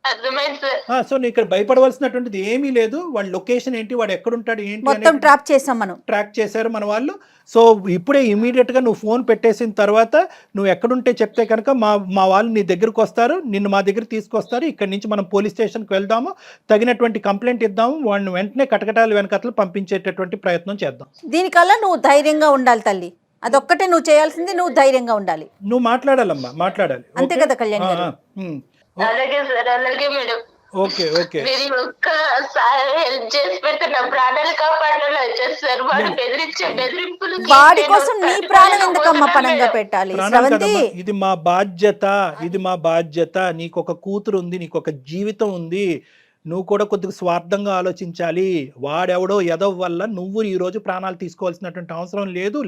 Speaker 1: అర్థమైంది సార్.
Speaker 3: సో నీకు ఇక్కడ భయపడవలసినటువంటిది ఏమీ లేదు. వాడి లొకేషన్ ఏంటి, వాడు ఎక్కడుంటాడు ఏంటి
Speaker 2: మొత్తం ట్రాప్ చేసాం మనం.
Speaker 3: ట్రాక్ చేశారు మన వాళ్ళు. సో ఇప్పుడే ఇమీడియట్గా నువ్వు ఫోన్ పెట్టేసిన తర్వాత నువ్వు ఎక్కడుంటే చెప్తే కనుక మా వాళ్ళు నీ దగ్గరకు వస్తారు, నిన్ను మా దగ్గర తీసుకొస్తారు. ఇక్కడి నుంచి మనం పోలీస్ స్టేషన్కి వెళ్దాము, తగినటువంటి కంప్లైంట్ ఇద్దాము, వాడిని వెంటనే కటకటాలు వెనకట్లు పంపించేటటువంటి ప్రయత్నం చేద్దాం.
Speaker 2: దీనికల్లా నువ్వు ధైర్యంగా ఉండాలి తల్లి, అదొక్కటే నువ్వు చేయాల్సింది. నువ్వు ధైర్యంగా ఉండాలి,
Speaker 3: నువ్వు మాట్లాడాలమ్మా, మాట్లాడాలి.
Speaker 2: అంతే కదా కళ్యాణ్ గారు?
Speaker 1: అలాగే సార్, అలాగే మేడం.
Speaker 3: Okay okay.
Speaker 1: మీరు ఒక్కసారి హెల్ప్ చేసి పెడితే నా ప్రాణాలు కాపాడాలి వచ్చారు సార్. వాడు బెదిరింపులు
Speaker 2: వాడి కోసం నీ ప్రాణం ఎందుకమ్మా పనంగా పెట్టాలి శ్రవంతి?
Speaker 3: ఇది మా బాధ్యత, ఇది మా బాధ్యత. నీకు ఒక కూతురు ఉంది, నీకు ఒక జీవితం ఉంది. నువ్వు కూడా కొద్దిగా స్వార్థంగా ఆలోచించాలి. వాడెవడో ఎదవ వల్ల నువ్వు ఈరోజు ప్రాణాలు తీసుకోవాల్సినటువంటి అవసరం లేదు.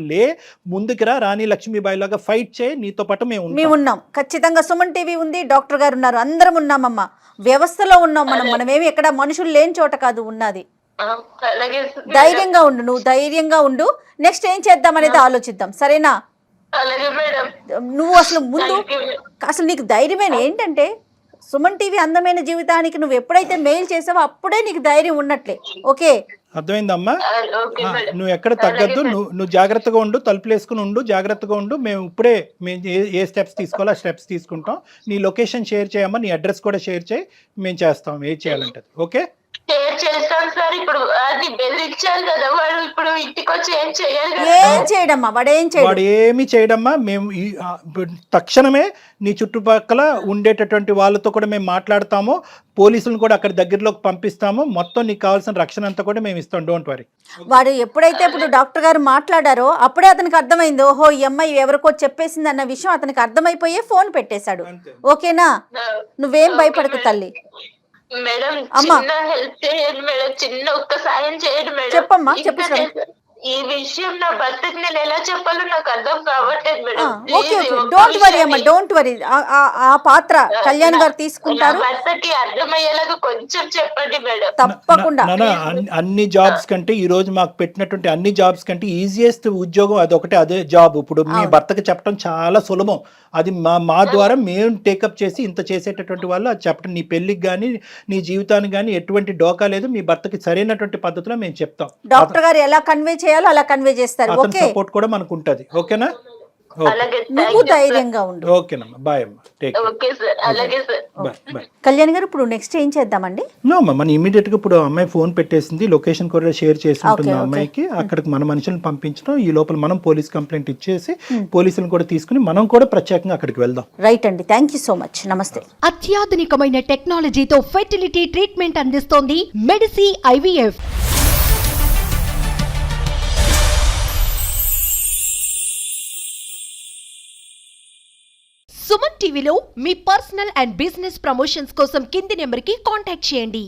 Speaker 3: ముందుకి రా, రాణి లక్ష్మీబాయి లాగా ఫైట్ చేయి. నీతో పాటు మేము
Speaker 2: ఉన్నాం ఖచ్చితంగా. సుమన్ టీవీ ఉంది, డాక్టర్ గారు ఉన్నారు, అందరం ఉన్నామమ్మా. వ్యవస్థలో ఉన్నాం మనమేమి ఎక్కడ మనుషులు లేని చోట కాదు ఉన్నది. ధైర్యంగా ఉండు, నువ్వు ధైర్యంగా ఉండు. నెక్స్ట్ ఏం చేద్దాం అనేది ఆలోచిద్దాం, సరేనా? నువ్వు అసలు నీకు ధైర్యమైన ఏంటంటే సుమన్ టీవీ అందమైన జీవితానికి నువ్వు ఎప్పుడైతే మెయిల్ చేసావో అప్పుడే నీకు ధైర్యం ఉన్నట్లే. ఓకే,
Speaker 3: అర్థమైందమ్మా? నువ్వు ఎక్కడ తగ్గద్దు, నువ్వు జాగ్రత్తగా ఉండు, తలుపులు వేసుకుని ఉండు, జాగ్రత్తగా ఉండు. మేము ఇప్పుడే ఏ స్టెప్స్ తీసుకోవాలో ఆ స్టెప్స్ తీసుకుంటాం. నీ లొకేషన్ షేర్ చేయమ్మా, నీ అడ్రస్ కూడా షేర్ చేయి, మేము చేస్తాం ఏం చేయాలంటే. ఓకే
Speaker 1: చేస్తాను సార్. ఇప్పుడు అది బెదిరించారు కదా, వాడు ఇప్పుడు ఇంటికి వచ్చి ఏం చేయాలి?
Speaker 2: ఏం చేయడమ్మా, వాడు
Speaker 3: ఏమి చేయడమ్మా. మేము తక్షణమే నీ చుట్టుపక్కల ఉండేటటువంటి వాళ్ళతో కూడా మేము మాట్లాడతాము, పోలీసులను కూడా అక్కడ దగ్గరలోకి పంపిస్తాము. మొత్తం నీకు కావాల్సిన రక్షణ అంతా కూడా మేము ఇస్తాం. Don't worry.
Speaker 2: వాడు ఎప్పుడైతే ఇప్పుడు డాక్టర్ గారు మాట్లాడారో అప్పుడే అతనికి అర్థమైంది, ఓహో ఈ అమ్మాయి ఎవరికో చెప్పేసింది అన్న విషయం అతనికి అర్థమైపోయే ఫోన్ పెట్టేశాడు. ఓకేనా? నువ్వేం భయపడకు తల్లి.
Speaker 1: మేడం చిన్న హెల్ప్ చేయండి మేడం, చిన్న ఒక్క సాయం చేయండి మేడం.
Speaker 2: చెప్పమ్మా, చెప్పు.
Speaker 1: ఈ విషయం నా భర్తకి నేను ఎలా చెప్పాలో నాకు అర్థం కావట్లేదు madam.
Speaker 2: Okay okay, don't worry అమ్మా, డోంట్ వరీ. ఆ పాత్ర కళ్యాణ్ గారు తీసుకుంటారు.
Speaker 1: భర్తకి అర్థమయ్యేలాగా కొంచెం చెప్పండి మేడం.
Speaker 2: తప్పకుండా.
Speaker 3: అన్ని జాబ్స్ కంటే ఈ రోజు మాకు పెట్టినటువంటి అన్ని జాబ్స్ కంటే ఈజియెస్ట్ ఉద్యోగం అదొకటే, అదే జాబ్. ఇప్పుడు మీ భర్తకి చెప్పడం చాలా సులభం. అది మా ద్వారా మేము టేకప్ చేసి ఇంత చేసేటటువంటి వాళ్ళు అది చెప్పడం. నీ పెళ్లికి కానీ నీ జీవితానికి కానీ ఎటువంటి డోకా లేదు. మీ భర్తకి సరైనటువంటి పద్ధతిలో మేము చెప్తాం.
Speaker 2: డాక్టర్ గారు ఎలా కన్వే చేయాలో అలా కన్వే చేస్తారు.
Speaker 3: ఓకే, సపోర్ట్ కూడా మనకు ఉంటది. ఓకేనా?
Speaker 2: నువ్వు ధైర్యంగా ఉండు.
Speaker 3: ఓకేనమ్మా, బాయ్ అమ్మా.
Speaker 2: కళ్యాణ్ గారు ఇప్పుడు నెక్స్ట్ ఏం చేద్దామండి?
Speaker 3: నో అమ్మా, మనం ఇమీడియట్ గా ఇప్పుడు అమ్మాయి ఫోన్ పెట్టేసింది, లొకేషన్ కూడా షేర్ చేసి ఉంటుంది అమ్మాయికి. అక్కడికి మన మనుషులను పంపించడం, ఈ లోపల మనం పోలీస్ కంప్లైంట్ ఇచ్చేసి పోలీసులను కూడా తీసుకుని మనం కూడా ప్రత్యేకంగా అక్కడికి వెళ్దాం.
Speaker 2: రైట్ అండి, థ్యాంక్ యూ సో మచ్. నమస్తే.
Speaker 6: అత్యాధునికమైన టెక్నాలజీతో ఫెర్టిలిటీ ట్రీట్మెంట్ అందిస్తోంది మెడిసి IVF. సుమన్ టీవీలో మీ పర్సనల్ అండ్ బిజినెస్ ప్రమోషన్స్ కోసం కింది నెంబర్కి కాంటాక్ట్ చేయండి.